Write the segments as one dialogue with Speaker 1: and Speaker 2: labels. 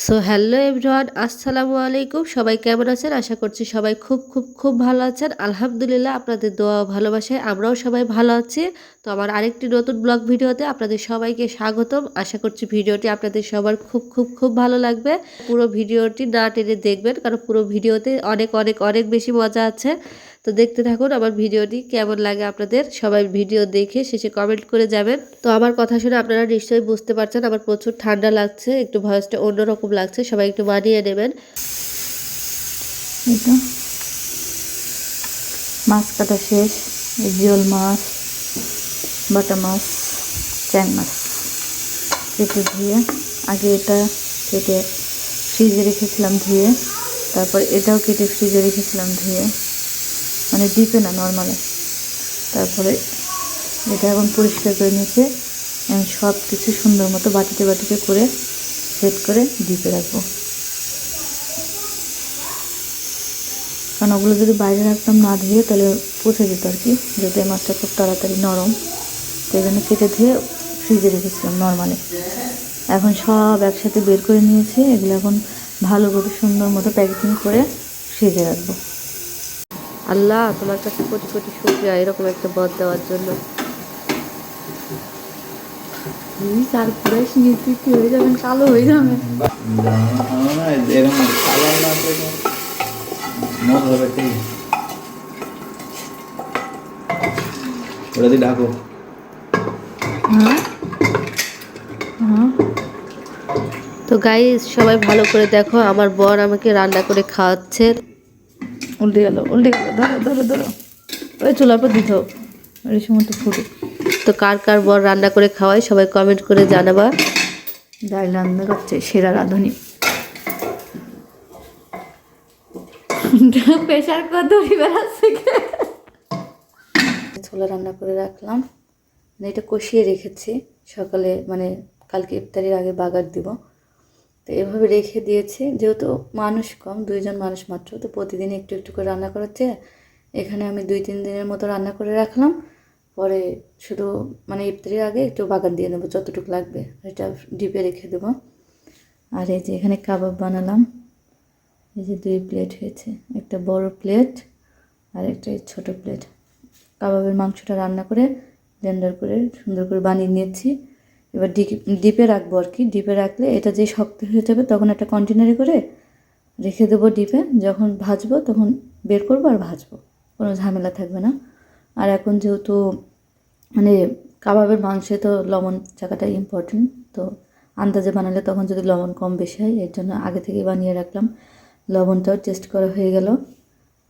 Speaker 1: So hello everyone, আসসালামু আলাইকুম। সবাই কেমন আছেন? আশা করছি সবাই খুব খুব খুব ভালো আছেন। আলহামদুলিল্লাহ, আপনাদের দোয়া ও ভালোবাসায় আমরাও সবাই ভালো আছি। তো আমার আরেকটি নতুন ব্লগ ভিডিওতে আপনাদের সবাইকে স্বাগতম। আশা করছি ভিডিওটি আপনাদের সবার খুব খুব খুব ভালো লাগবে। পুরো ভিডিওটি না টেনে দেখবেন, কারণ পুরো ভিডিওতে অনেক অনেক অনেক বেশি মজা আছে। তো দেখতে থাকুন আমার ভিডিওটি কেমন লাগে আপনাদের। সবাই ভিডিও দেখে শেষে কমেন্ট করে যাবেন। তো আমার কথা শুনে আপনারা নিশ্চয়ই বুঝতে পারছেন আমার প্রচুর ঠান্ডা লাগছে, একটু ভয়েসটা অন্যরকম লাগছে, সবাই একটু মানিয়ে নেবেন।
Speaker 2: এটা মাছ কাটা শেষ। জিওল মাছ, বাটা মাছ, চ্যাং মাছ কেটে ধুয়ে, আগে এটা কেটে ফ্রিজে রেখেছিলাম ধুয়ে, তারপর এটাও কেটে ফ্রিজে রেখেছিলাম ধুয়ে, মানে ডিপে না, নর্মালে। তারপরে এটা এখন পরিষ্কার করে নিয়েছে। আমি সব কিছু সুন্দর মতো বাটিতে বাটিতে করে সেট করে ডিপে রাখবো, কারণ ওগুলো যদি বাইরে রাখতাম না ধুয়ে তাহলে পচে যেত আর কি, যেহেতু এই মাছটা খুব তাড়াতাড়ি নরম। তো এই জন্য কেটে ধুয়ে ফ্রিজে রেখেছিলাম নর্মালে। এখন সব একসাথে বের করে নিয়েছি, এগুলো এখন ভালো করে সুন্দর মতো প্যাকেটিং করে ফ্রিজে রাখবো।
Speaker 1: আল্লাহ, তোমার কাছে কোটি কোটি শুকরিয়া এরকম একটা বদ দেওয়ার জন্য।
Speaker 2: আর পুরো কি হয়ে যাবেন, কালো হয়ে যাবেন।
Speaker 3: ওটা দিয়ে ঢাকো।
Speaker 1: তো গাইস, সবাই ভালো করে দেখো, আমার বর আমাকে রান্না করে খাওয়াচ্ছে।
Speaker 2: উল্টে গেল, উল্টে গেল, ধরো ধরো ধরো, ওই চুলার পর দিত ওই সময় তো ফুটে।
Speaker 1: তো কার কার বর রান্না করে খাওয়ায় সবাই কমেন্ট করে জানাবা।
Speaker 2: ডাল রান্না করছে সেরা রাঁধুনি। প্রেশার কত বেড়াচ্ছে। ছোলা রান্না করে রাখলাম, মানে এটা কষিয়ে রেখেছি সকালে, মানে কালকে ইফতারির আগে বাগার দিব। তো এভাবে রেখে দিয়েছি, যেহেতু মানুষ কম, 2জন মানুষ মাত্র, তো প্রতিদিন একটু একটু করে রান্না করাচ্ছে। এখানে আমি 2-3 দিনের মতো রান্না করে রাখলাম, পরে শুধু মানে ইফতারির আগে একটু বাগার দিয়ে নেবো যতটুকু লাগবে, এটা ডিপে রেখে দেবো। আর এই যে এখানে কাবাব বানালাম, এই যে 2 প্লেট হয়েছে, একটা বড় প্লেট আর একটা ছোট প্লেট। কাবাবের মাংসটা রান্না করে ব্লেন্ডার করে সুন্দর করে বানিয়ে নিয়েছি। এবার ডিপে রাখবো আর কি। ডিপে রাখলে এটা যে শক্ত হয়ে যাবে, তখন একটা কন্টেনারে করে রেখে দেবো ডিপে। যখন ভাজবো তখন বের করবো আর ভাজবো, কোনো ঝামেলা থাকবে না। আর এখন যেহেতু মানে কাবাবের মাংসে তো লবণ চাকাটা ইম্পর্টেন্ট, তো আন্দাজে বানালে তখন যদি লবণ কম বেশি হয়, এর জন্য আগে থেকে বানিয়ে রাখলাম। লবণটাও টেস্ট করা হয়ে গেল,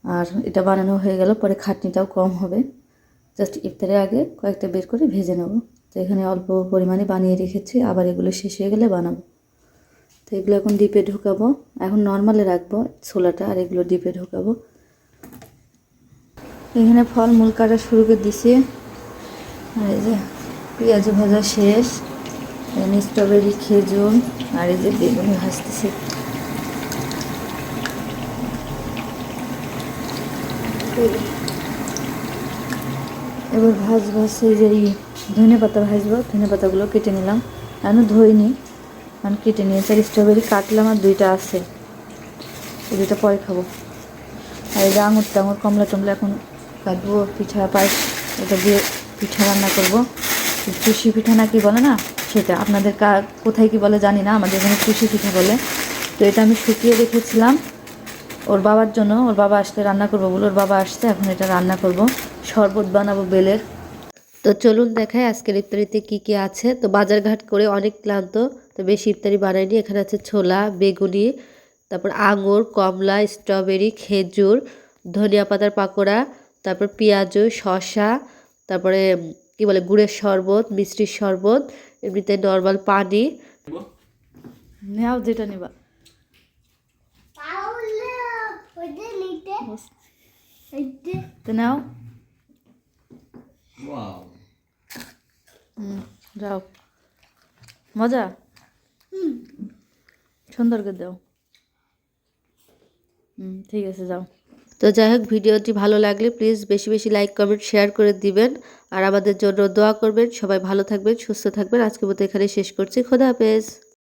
Speaker 2: আর এটা বানানো হয়ে গেল, পরে খাটনিটাও কম হবে। জাস্ট ইফতারের আগে কয়েকটা বের করে ভেজে নেব। তো এখানে অল্প পরিমাণে বানিয়ে রেখেছি, আবার এগুলো শেষ হয়ে গেলে বানাবো। তো এগুলো এখন ডিপে ঢুকাবো, এখন নর্মালে রাখবো ছোলাটা, আর এগুলো ডিপে ঢুকাবো। এখানে ফলমূল কাটা শুরু করে দিছি, আর এই যে পেঁয়াজ ভাজা শেষ, এখানে স্ট্রবেরি, খেজুর, আর এই যে বেগুনি ভাজতেছি। এবার এই যে ধনে পাতা ভাজবো, ধনে পাতাগুলো কেটে নিলাম, এখনও ধুইনি, কারণ কেটে নিয়েছি। আর স্ট্রবেরি কাটলাম, আর 2টা আছে, এই 2টা পরে খাবো। আর এই যে আঙুর টাঙুর, কমলা টমলা এখন কাটবো, পিঠা পায়েস এটা দিয়ে পিঠা রান্না করবো। টুসি পিঠা না কি বলে না, সেটা আপনাদের কোথায় কি বলে জানি না, আমাদের এখানে টুসি পিঠা বলে। তো এটা আমি শুকিয়ে রেখেছিলাম ওর বাবার জন্য, ওর বাবা আসলে রান্না করবো বলে, ওর বাবা আসছে, এখন এটা রান্না করব। শরবত বানাবো বেলের।
Speaker 1: তো চলুন দেখাই আজকের ইফতারিতে কি কি আছে। তো বাজারঘাট করে অনেক ক্লান্ত, তো বেশি ইফতারি বানাইনি। এখানে আছে ছোলা, বেগুনি, তারপর আঙুর, কমলা, স্ট্রবেরি, খেজুর, ধনিয়া পাতার পাকোড়া, তারপর পেঁয়াজু, শসা, তারপরে কি বলে গুড়ের শরবত, মিষ্টির শরবত, এমনিতে নর্মাল পানি।
Speaker 2: নেও যেটা নেবা। তো নাও, যাও, মজা সুন্দর করে দাও। ঠিক আছে, যাও।
Speaker 1: তো যাই হোক, ভিডিওটি ভালো লাগলে প্লিজ বেশি বেশি লাইক কমেন্ট শেয়ার করে দিবেন আর আমাদের জন্য দোয়া করবেন। সবাই ভালো থাকবেন, সুস্থ থাকবেন। আজকের মতো এখানে শেষ করছি। খোদা হাফেজ।